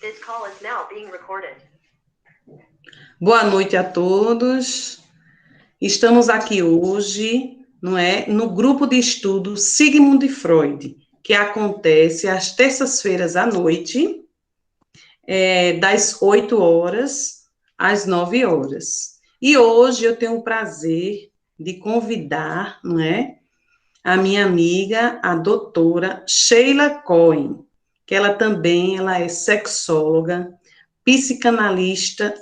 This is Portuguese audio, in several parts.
This call is now being recorded. Boa noite a todos. Estamos aqui hoje, não é, no grupo de estudo Sigmund Freud, que acontece às terças-feiras à noite, das 8 horas às 9 horas. E hoje eu tenho o prazer de convidar, não é, a minha amiga, a doutora Sheila Cohen, que ela é sexóloga, psicanalista,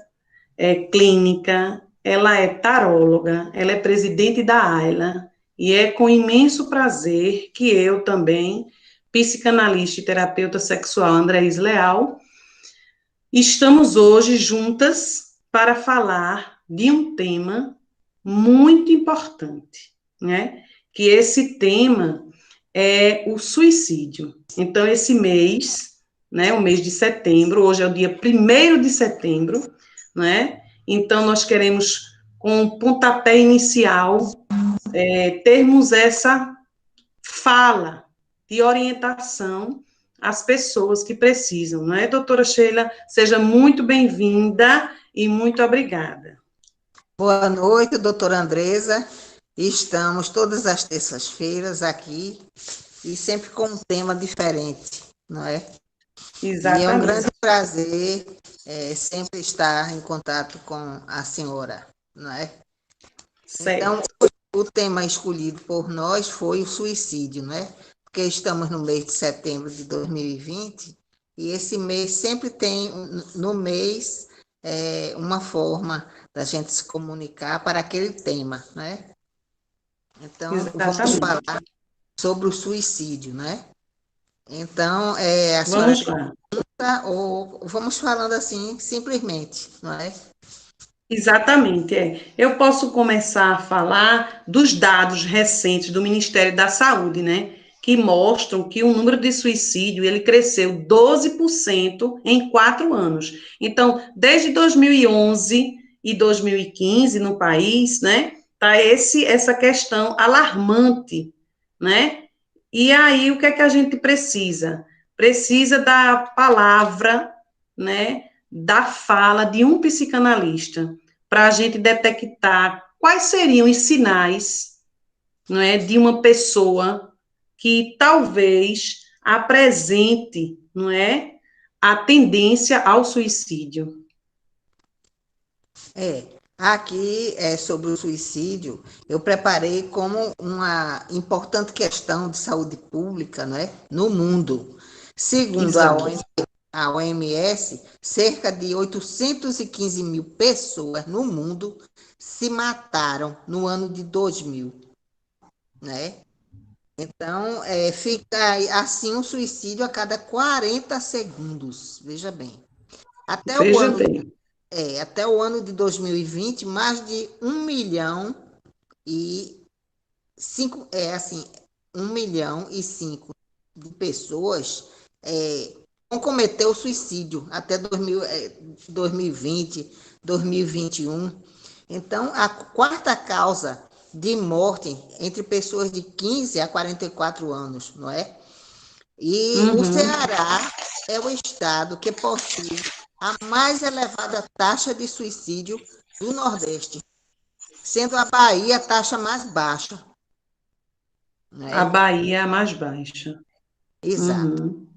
clínica, ela é taróloga, ela é presidente da AILA, e é com imenso prazer que eu também, psicanalista e terapeuta sexual Andreís Leal, estamos hoje juntas para falar de um tema muito importante, né? Que esse tema é o suicídio. Então, esse mês, né, o mês de setembro, hoje é o dia 1º de setembro, né? Então, nós queremos, com o pontapé inicial, termos essa fala de orientação às pessoas que precisam, não é, doutora Sheila? Seja muito bem-vinda e muito obrigada. Boa noite, doutora Andresa. Estamos todas as terças-feiras aqui e sempre com um tema diferente, não é? Exatamente. E é um grande prazer sempre estar em contato com a senhora, não é? Certo. Então, o tema escolhido por nós foi o suicídio, não é? Porque estamos no mês de setembro de 2020 e esse mês sempre tem, no mês, uma forma da gente se comunicar para aquele tema, né? Então, Exatamente. vamos falar sobre o suicídio, né? Então, a Vamos senhora lá. ou vamos falando assim, simplesmente, não é? Exatamente. Eu posso começar a falar dos dados recentes do Ministério da Saúde, né? Que mostram que o número de suicídio, ele cresceu 12% em 4 anos. Então, desde 2011 e 2015 no país, né? Tá essa questão alarmante, né? E aí, o que é que a gente precisa? Precisa da palavra, né? Da fala de um psicanalista, para a gente detectar quais seriam os sinais, não é, de uma pessoa que talvez apresente, não é, a tendência ao suicídio. Aqui sobre o suicídio, eu preparei como uma importante questão de saúde pública, né, no mundo. Segundo Exato. a OMS, cerca de 815 mil pessoas no mundo se mataram no ano de 2000, né? Então, fica assim um suicídio a cada 40 segundos, veja bem. Até o Veja ano bem. Até o ano de 2020, mais de 1 milhão e 5, 1 milhão e 5 de pessoas vão cometer o suicídio até 2020, 2021. Então, a quarta causa de morte entre pessoas de 15 a 44 anos, não é? E o Ceará é o estado que possui a mais elevada taxa de suicídio do Nordeste, sendo a Bahia a taxa mais baixa. Né? A Bahia é a mais baixa. Exato.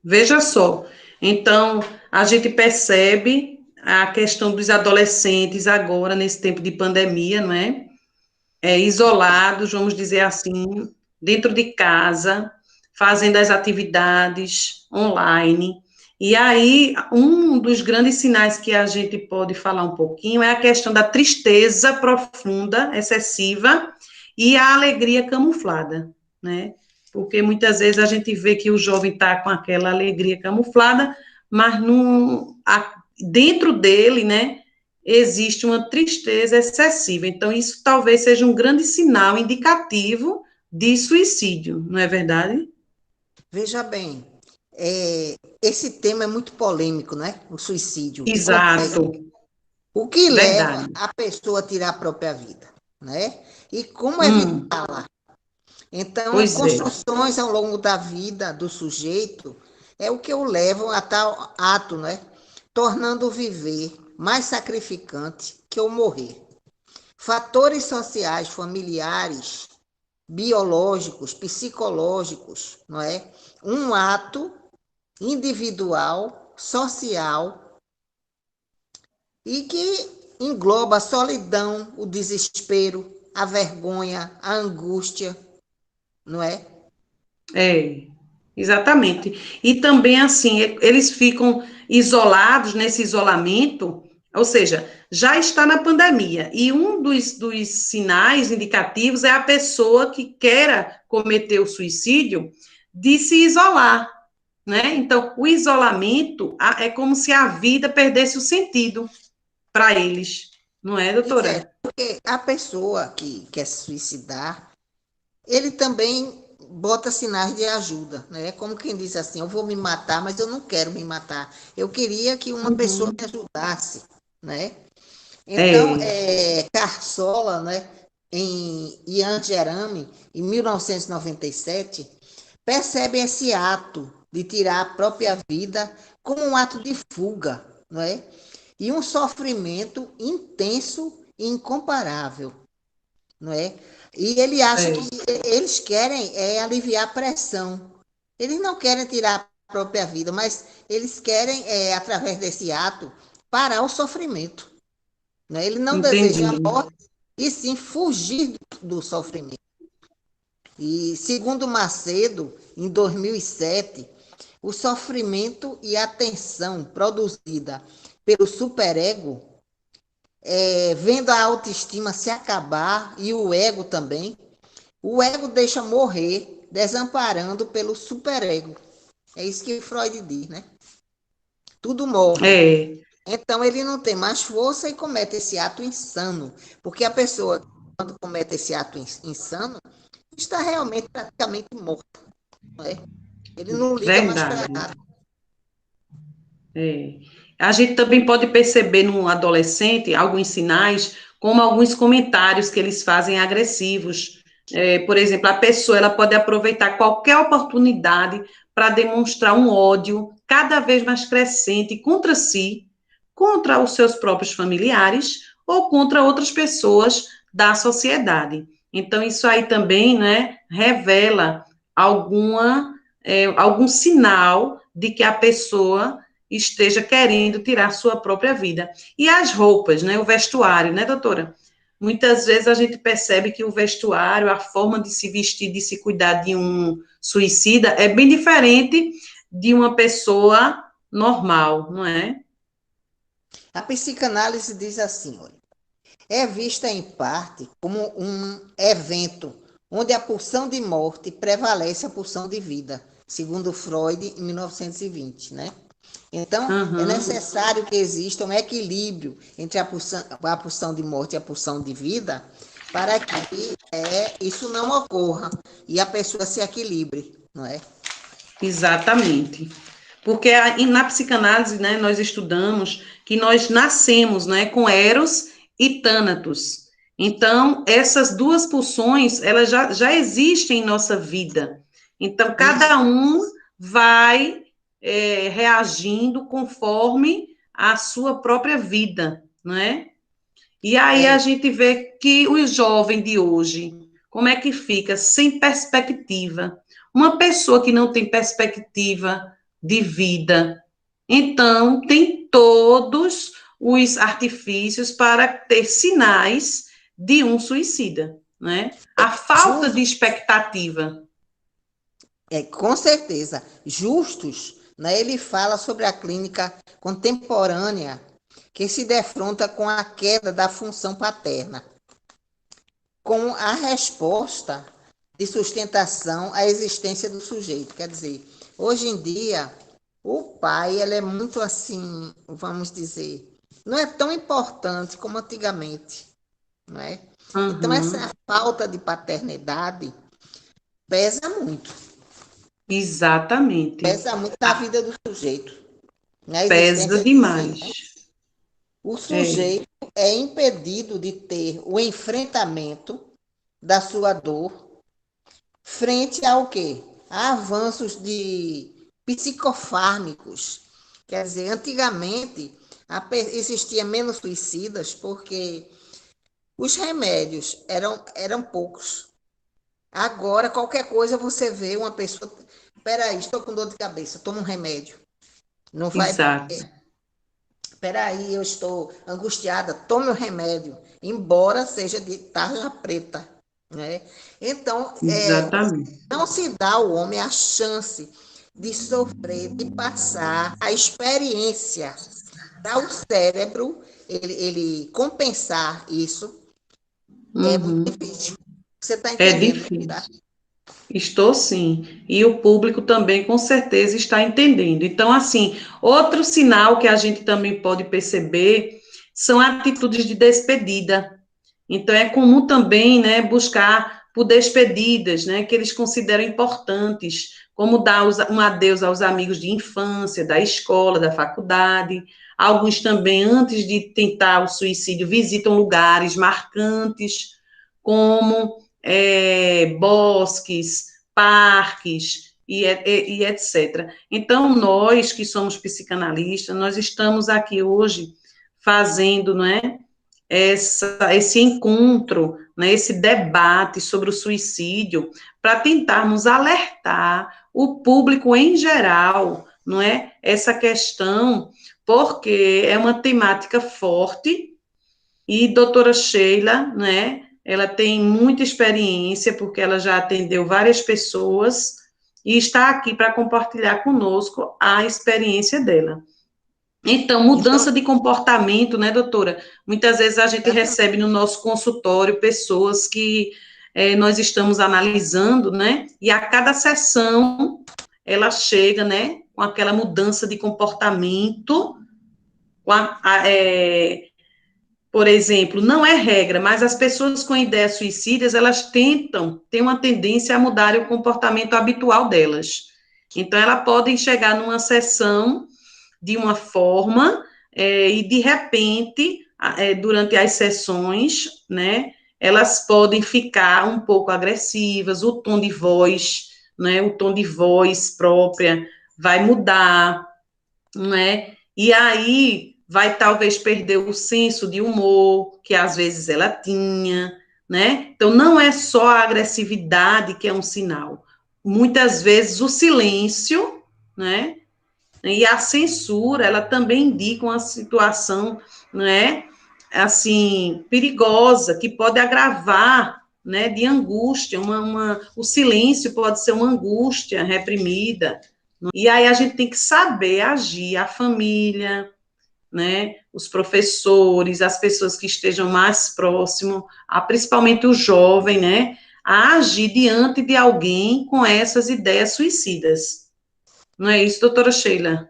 Veja só, então, a gente percebe a questão dos adolescentes agora, nesse tempo de pandemia, não é? Isolados, vamos dizer assim, dentro de casa, fazendo as atividades online. E aí, um dos grandes sinais que a gente pode falar um pouquinho é a questão da tristeza profunda, excessiva, e a alegria camuflada, né? Porque muitas vezes a gente vê que o jovem está com aquela alegria camuflada, mas dentro dele, né, existe uma tristeza excessiva. Então, isso talvez seja um grande sinal indicativo de suicídio, não é verdade? Veja bem, esse tema é muito polêmico, né? O suicídio. Exato. O que leva Verdade. a pessoa a tirar a própria vida, né? E como evitá-la? Então, Pois é. construções ao longo da vida do sujeito é o que o levam a tal ato, né? Tornando o viver mais sacrificante que o morrer. Fatores sociais, familiares, biológicos, psicológicos, não é? Um ato individual, social e que engloba a solidão, o desespero, a vergonha, a angústia, não é? É, exatamente. E também, assim, eles ficam isolados nesse isolamento, ou seja, já está na pandemia, e um dos sinais indicativos é a pessoa que queira cometer o suicídio de se isolar, né? Então, o isolamento é como se a vida perdesse o sentido para eles, não é, É, doutora? porque a pessoa que quer se suicidar, ele também bota sinais de ajuda, né? Como quem diz assim, eu vou me matar, mas eu não quero me matar. Eu queria que uma pessoa Uhum. me ajudasse, né? Então, É, Carsola, né, em Ian Gerami, em 1997, percebe esse ato de tirar a própria vida como um ato de fuga, não é? E um sofrimento intenso e incomparável, não é? E ele acha que é, eles querem aliviar a pressão. Eles não querem tirar a própria vida, mas eles querem, através desse ato, parar o sofrimento. Né? Ele não deseja a entendi. morte, e sim fugir do sofrimento. E, segundo Macedo, em 2007, o sofrimento e a tensão produzida pelo superego, vendo a autoestima se acabar e o ego também, o ego deixa morrer, desamparando pelo superego. É isso que Freud diz, né? Tudo morre. É, Então ele não tem mais força e comete esse ato insano. Porque a pessoa, quando comete esse ato insano, está realmente praticamente morto. Não é? Ele não liga mais para verdade. nada. É. A gente também pode perceber no adolescente alguns sinais, como alguns comentários que eles fazem agressivos. Por exemplo, a pessoa ela pode aproveitar qualquer oportunidade para demonstrar um ódio cada vez mais crescente contra si, contra os seus próprios familiares ou contra outras pessoas da sociedade. Então, isso aí também, né, revela algum sinal de que a pessoa esteja querendo tirar sua própria vida. E as roupas, né, o vestuário, né, doutora? Muitas vezes a gente percebe que o vestuário, a forma de se vestir, de se cuidar de um suicida é bem diferente de uma pessoa normal, não é? A psicanálise diz assim, olha, é vista em parte como um evento onde a pulsão de morte prevalece a pulsão de vida, segundo Freud em 1920, né? Então, é Uhum. necessário que exista um equilíbrio entre a pulsão de morte e a pulsão de vida para que isso não ocorra e a pessoa se equilibre, não é? Exatamente. Porque na psicanálise, né, nós estudamos que nós nascemos, né, com Eros e Thanatos. Então, essas duas pulsões, elas já existem em nossa vida. Então, Isso. cada um vai reagindo conforme a sua própria vida, não é? E aí a É, gente vê que o jovem de hoje, como é que fica? Sem perspectiva. Uma pessoa que não tem perspectiva de vida, então tem todos os artifícios para ter sinais de um suicida, né? A falta de expectativa. com certeza. Justus, né, ele fala sobre a clínica contemporânea que se defronta com a queda da função paterna, com a resposta de sustentação à existência do sujeito. Quer dizer, hoje em dia, o pai ele é muito assim, vamos dizer, não é tão importante como antigamente, não é? Então, essa Uhum, falta de paternidade exatamente. pesa muito na Ah, vida do sujeito, na pesa existência de si. demais. O É. sujeito é impedido de ter o enfrentamento da sua dor frente ao quê? A avanços de psicofármacos. Quer dizer, antigamente existia menos suicidas porque os remédios eram poucos. Agora, qualquer coisa você vê uma pessoa. Peraí, estou com dor de cabeça, toma um remédio. Não vai. Exato, Peraí, eu estou angustiada, tome o remédio, embora seja de tarja preta. Né? Então, exatamente. não se dá ao homem a chance de sofrer, de passar a experiência, para o cérebro ele compensar isso, é muito Uhum. difícil. Você está É entendendo, tá? difícil. Estou sim. E o público também, com certeza, está entendendo. Então, assim, outro sinal que a gente também pode perceber são atitudes de despedida. Então, é comum também, né, buscar por despedidas, né, que eles consideram importantes, como dar um adeus aos amigos de infância, da escola, da faculdade. Alguns também, antes de tentar o suicídio, visitam lugares marcantes, como bosques, parques e etc. Então, nós que somos psicanalistas, nós estamos aqui hoje fazendo, não é, esse encontro, né, esse debate sobre o suicídio, para tentarmos alertar o público em geral, não é? Essa questão, porque é uma temática forte e doutora Sheila, né, ela tem muita experiência, porque ela já atendeu várias pessoas e está aqui para compartilhar conosco a experiência dela. Então, Então, mudança de comportamento, né, doutora? Muitas vezes a gente recebe no nosso consultório pessoas que nós estamos analisando, né? E a cada sessão ela chega, né, com aquela mudança de comportamento, com por exemplo, não é regra, mas as pessoas com ideias suicidas, elas tentam, têm uma tendência a mudar o comportamento habitual delas. Então, elas podem chegar numa sessão de uma forma, e de repente, durante as sessões, né, elas podem ficar um pouco agressivas, o tom de voz, né, o tom de voz própria vai mudar, né, e aí vai talvez perder o senso de humor que às vezes ela tinha, né, então não é só a agressividade que é um sinal, muitas vezes o silêncio, né, e a censura, ela também indica uma situação, né, assim, perigosa, que pode agravar, né, de angústia, o silêncio pode ser uma angústia reprimida, e aí a gente tem que saber agir, a família, né, os professores, as pessoas que estejam mais próximo, principalmente o jovem, né, a agir diante de alguém com essas ideias suicidas. Não é isso, doutora Sheila?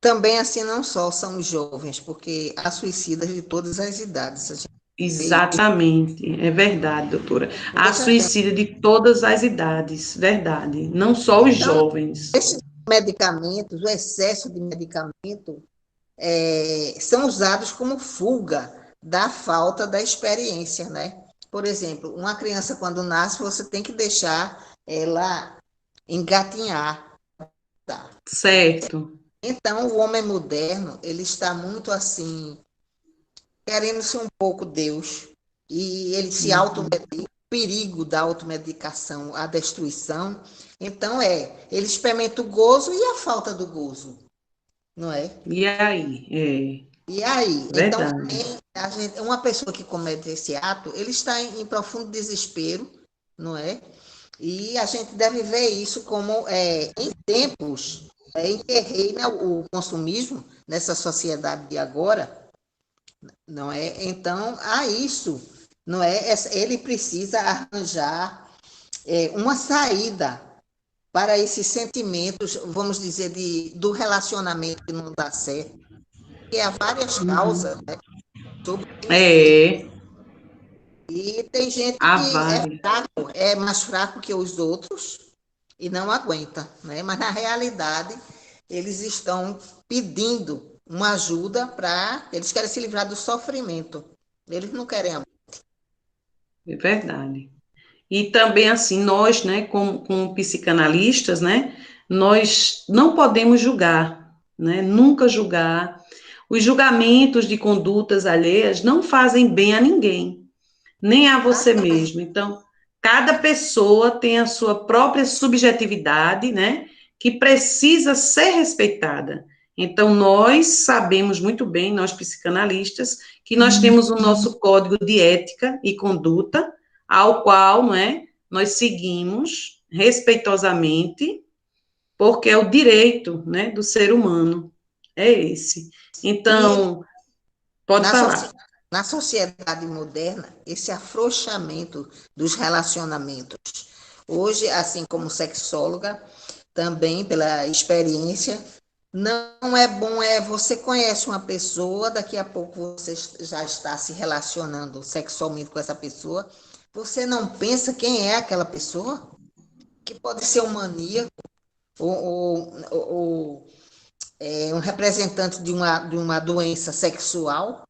também assim não só são os jovens, porque há suicidas de todas as idades. A gente vê isso. Exatamente, é verdade, doutora. Há Veja bem. suicídio de todas as idades, verdade. Não só os Então, jovens. esses medicamentos, o excesso de medicamento, são usados como fuga da falta da experiência, né? Por exemplo, uma criança quando nasce, você tem que deixar ela engatinhar, tá? Certo. Então, o homem moderno, ele está muito assim, querendo ser um pouco Deus, e ele se Uhum. automedica, o perigo da automedicação, a destruição. Então, ele experimenta o gozo e a falta do gozo, não é? E aí? E aí, então, Verdade. uma pessoa que comete esse ato, ele está em profundo desespero, não é? E a gente deve ver isso como em tempos em que reina o consumismo nessa sociedade de agora, não é? Então, há isso, não é? Ele precisa arranjar uma saída para esses sentimentos, vamos dizer, do relacionamento que não dá certo, que há várias causas, Uhum. né, sobre suicídio. É, E tem gente há que é vários. fraco, é mais fraco que os outros e não aguenta, né? Mas na realidade eles estão pedindo uma ajuda para eles querem se livrar do sofrimento. Eles não querem amor. É verdade. E também, assim, nós, né, como psicanalistas, né, nós não podemos julgar, né? Nunca julgar. Os julgamentos de condutas alheias não fazem bem a ninguém, nem a você mesmo. Então, cada pessoa tem a sua própria subjetividade, né? Que precisa ser respeitada. Então, nós sabemos muito bem, nós psicanalistas, que nós temos o nosso código de ética e conduta, ao qual, não é, nós seguimos respeitosamente, porque é o direito, né, do ser humano, é esse. Então, pode Na, falar. na sociedade moderna, esse afrouxamento dos relacionamentos. Hoje, assim como sexóloga, também pela experiência, não é bom, você conhece uma pessoa, daqui a pouco você já está se relacionando sexualmente com essa pessoa, você não pensa quem é aquela pessoa, que pode ser um maníaco, ou um representante de uma doença sexual.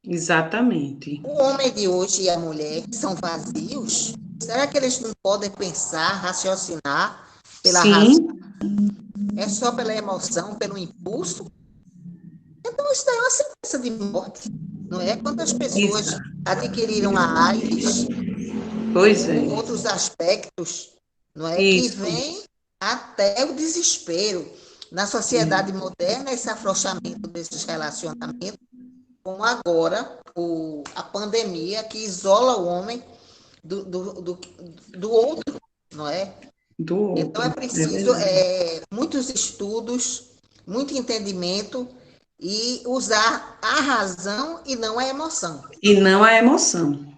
Exatamente. O homem de hoje e a mulher são vazios? Será que eles não podem pensar, raciocinar pela razão? Sim. É só pela emoção, pelo impulso? Então, isso daí é uma sentença de morte, não é? Quantas pessoas adquiriram a AIDS, Pois é. outros aspectos, não é? Que Isso. vem até o desespero. Na sociedade moderna, esse afrouxamento desses relacionamentos, como agora a pandemia, que isola o homem do outro, não é? Do Então, outro. é preciso muitos estudos, muito entendimento e usar a razão e não a emoção. E não a emoção.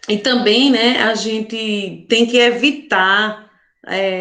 E também, né, a gente tem que evitar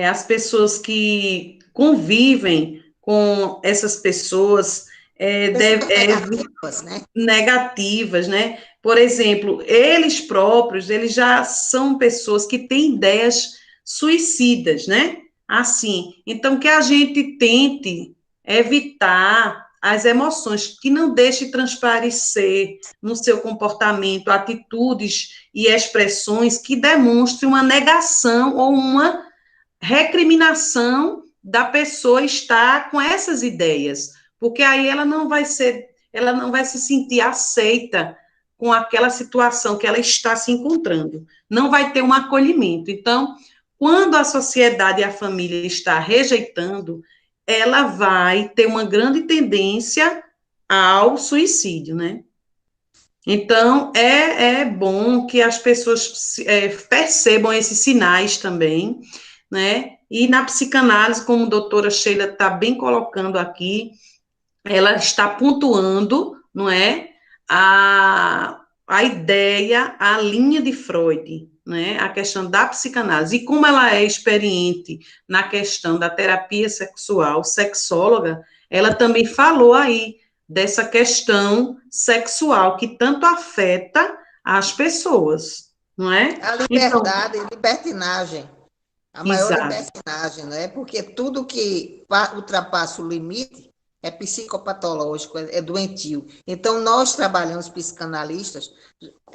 as pessoas que convivem com essas pessoas Pessoas negativas, né? negativas, né? Por exemplo, eles próprios, eles já são pessoas que têm ideias suicidas, né? Assim, então que a gente tente evitar as emoções, que não deixe transparecer no seu comportamento atitudes e expressões que demonstrem uma negação ou uma recriminação da pessoa estar com essas ideias, porque aí ela não vai se sentir aceita com aquela situação que ela está se encontrando, não vai ter um acolhimento. Então, quando a sociedade e a família está rejeitando, ela vai ter uma grande tendência ao suicídio, né? Então, é bom que as pessoas percebam esses sinais também, né? E na psicanálise, como a doutora Sheila está bem colocando aqui, ela está pontuando, não é? A ideia, a linha de Freud, né? A questão da psicanálise. E como ela é experiente na questão da terapia sexual, sexóloga, ela também falou aí dessa questão sexual que tanto afeta as pessoas, não é? A Então, liberdade, libertinagem, a maior exato. libertinagem, não é? Porque tudo que ultrapassa o limite é psicopatológico, é doentio. Então, nós trabalhamos psicanalistas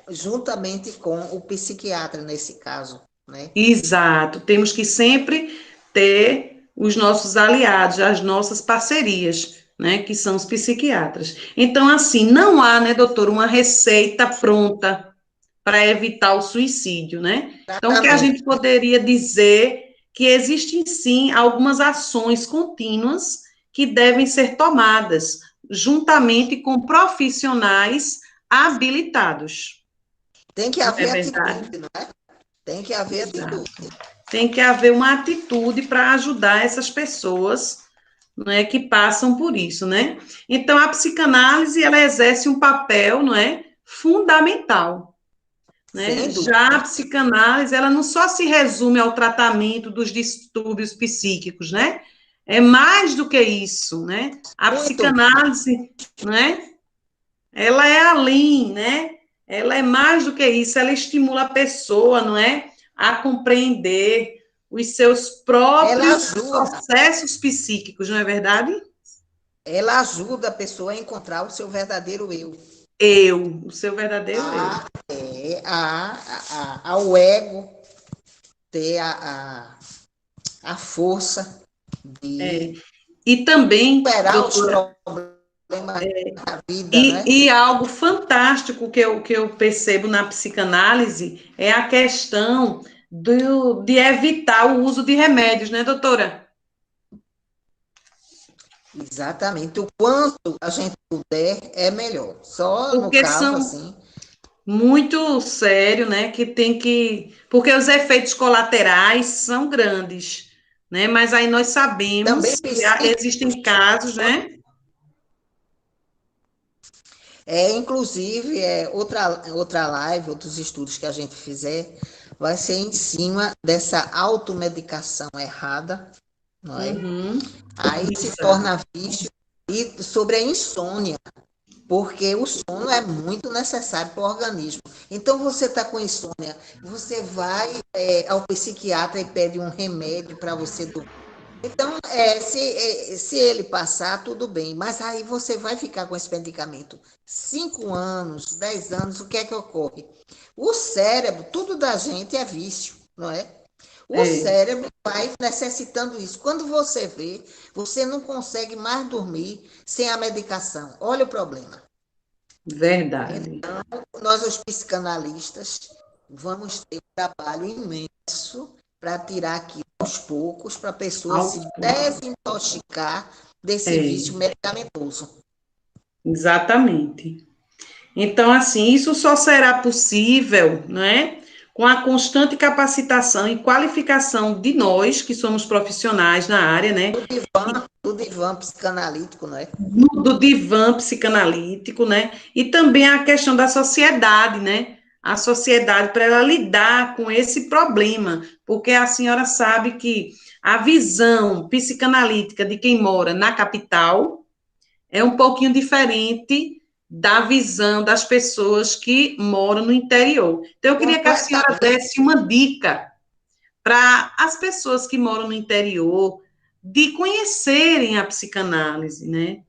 juntamente com o psiquiatra, nesse caso, né? Exato, temos que sempre ter os nossos aliados, as nossas parcerias, né, que são os psiquiatras. Então, assim, não há, né, doutor, uma receita pronta para evitar o suicídio, né? Então, o que a Exatamente. gente poderia dizer que existem, sim, algumas ações contínuas que devem ser tomadas, juntamente com profissionais habilitados. Tem que Não é haver verdade? atitude, não é? Tem que haver Exato. atitude. Tem que haver uma atitude para ajudar essas pessoas, não é, que passam por isso, né? Então, a psicanálise, ela exerce um papel, não é, fundamental, né? Sem Já a dúvida. psicanálise, ela não só se resume ao tratamento dos distúrbios psíquicos, né? É mais do que isso, né? A Muito. psicanálise, né? Ela é além, né? Ela é mais do que isso, ela estimula a pessoa, não é? A compreender os seus Ela próprios ajuda. processos psíquicos, não é verdade? Ela ajuda a pessoa a encontrar o seu verdadeiro eu. Eu, o seu verdadeiro eu. Ao ego ter a força, de E também, superar os doutora, problemas da vida, né? e algo fantástico que eu percebo na psicanálise é a questão de evitar o uso de remédios, né, doutora? Exatamente. O quanto a gente puder é melhor. Só no Porque caso, são assim, muito sério, né, porque os efeitos colaterais são grandes, né, mas aí nós também sabemos que existem casos, né? Inclusive, outra live, outros estudos que a gente fizer, vai ser em cima dessa automedicação errada, não é? Uhum, Aí se exato. torna vício, e sobre a insônia, porque o sono é muito necessário para o organismo. Então, você está com insônia, você vai ao psiquiatra e pede um remédio para você dormir. Então, se ele passar, tudo bem, mas aí você vai ficar com esse medicamento 5 anos, 10 anos, o que é que ocorre? O cérebro, tudo da gente é vício, não é? O É, cérebro vai necessitando isso. Quando você vê, você não consegue mais dormir sem a medicação. Olha o problema. verdade. Nós, os psicanalistas, vamos ter um trabalho imenso para tirar aqui aos poucos, para a pessoa Aos se poucos. desintoxicar desse É, vício medicamentoso. exatamente. Então, assim, isso só será possível, né, com a constante capacitação e qualificação de nós, que somos profissionais na área, né, Do divã psicanalítico, não é? do divã psicanalítico, né, e também a questão da sociedade, né, a sociedade para ela lidar com esse problema, porque a senhora sabe que a visão psicanalítica de quem mora na capital é um pouquinho diferente da visão das pessoas que moram no interior. Então, eu queria que a senhora Completamente. desse uma dica para as pessoas que moram no interior de conhecerem a psicanálise, né?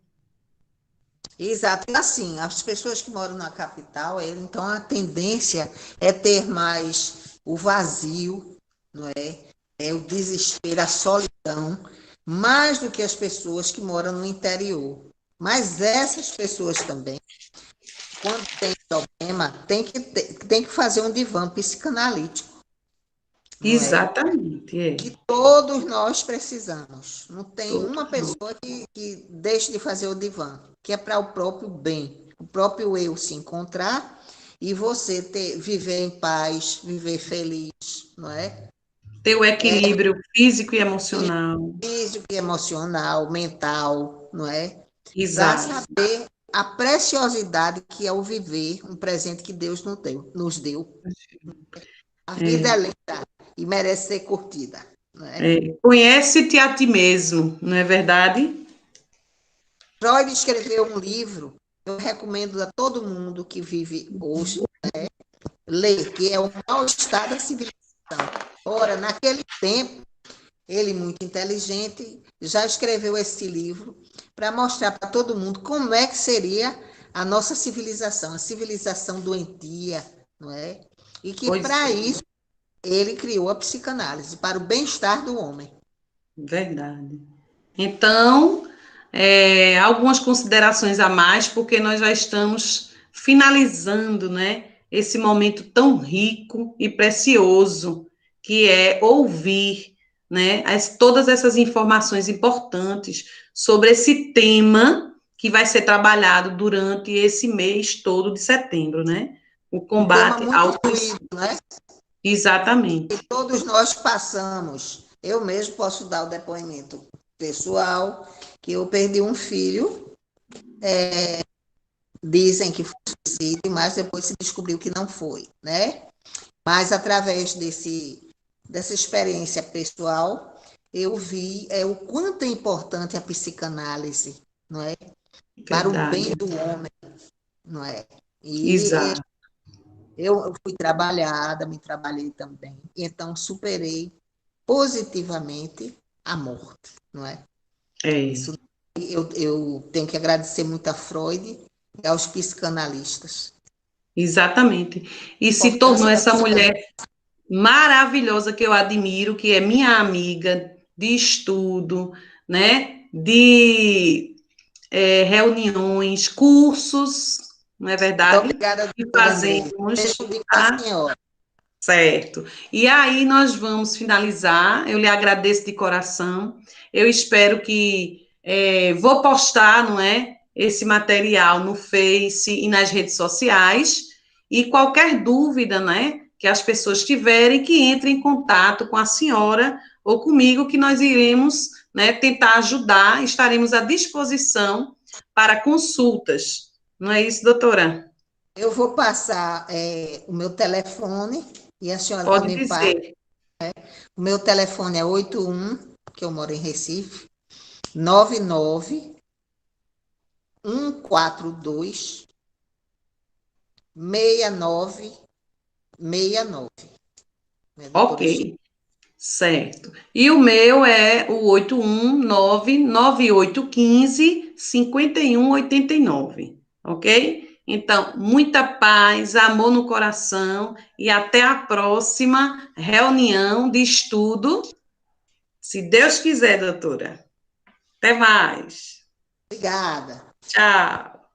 Exato. E assim, as pessoas que moram na capital, então a tendência é ter mais o vazio, não é? É o desespero, a solidão, mais do que as pessoas que moram no interior. Mas essas pessoas também, quando tem problema, tem que fazer um divã psicanalítico, não é? Exatamente, é. Que todos nós precisamos. Não tem Todos uma nós. pessoa que deixe de fazer o divã, que é para o próprio bem, o próprio eu se encontrar e você viver em paz, viver feliz, não é? Ter o equilíbrio físico e emocional. Físico e emocional, mental, não é? Para Exato. saber a preciosidade que é o viver, um presente que Deus nos deu. A vida é É, linda e merece ser curtida, não é? Conhece-te a ti mesmo, não é verdade? Freud escreveu um livro, eu recomendo a todo mundo que vive hoje ler, que é O Mal-Estar da Civilização. Ora, naquele tempo, ele, muito inteligente, já escreveu esse livro para mostrar para todo mundo como é que seria a nossa civilização, a civilização doentia, não é? E que, Pois para é, isso, ele criou a psicanálise, para o bem-estar do homem. verdade. Então, algumas considerações a mais, porque nós já estamos finalizando, né, esse momento tão rico e precioso que é ouvir, né, todas essas informações importantes sobre esse tema que vai ser trabalhado durante esse mês todo de setembro, né? O Um tema combate muito ao... fluido, né? Que Exatamente. todos nós passamos. Eu mesmo posso dar o depoimento pessoal que eu perdi um filho. Dizem que foi suicídio, mas depois se descobriu que não foi, né? Mas através dessa experiência pessoal, eu vi o quanto é importante a psicanálise, não é? Para o bem Verdade. do homem, não é? E Exato. eu fui trabalhada, me trabalhei também, então superei positivamente a morte, não é? É. Isso eu tenho que agradecer muito a Freud e aos psicanalistas. Exatamente. E A se tornou importância da essa psicanálise. mulher maravilhosa que eu admiro, que é minha amiga de estudo, né, de reuniões, cursos, não é Muito verdade? obrigada, Que doutora Andresa. fazemos, Deixa eu dizer para a tá? senhora. Certo. E aí nós vamos finalizar. Eu lhe agradeço de coração. Eu espero que vou postar, não é, esse material no Face e nas redes sociais. E qualquer dúvida, né, que as pessoas tiverem, que entrem em contato com a senhora ou comigo, que nós iremos, né, tentar ajudar. Estaremos à disposição para consultas. Não é isso, doutora? Eu vou passar o meu telefone e a senhora Pode também passa. dizer. O meu telefone é 81, que eu moro em Recife, 99 142 6969. Né, doutora Esther? Ok. Certo. E o meu é o 81998155189, ok? Então, muita paz, amor no coração e até a próxima reunião de estudo, se Deus quiser, doutora. Até mais. Obrigada. Tchau.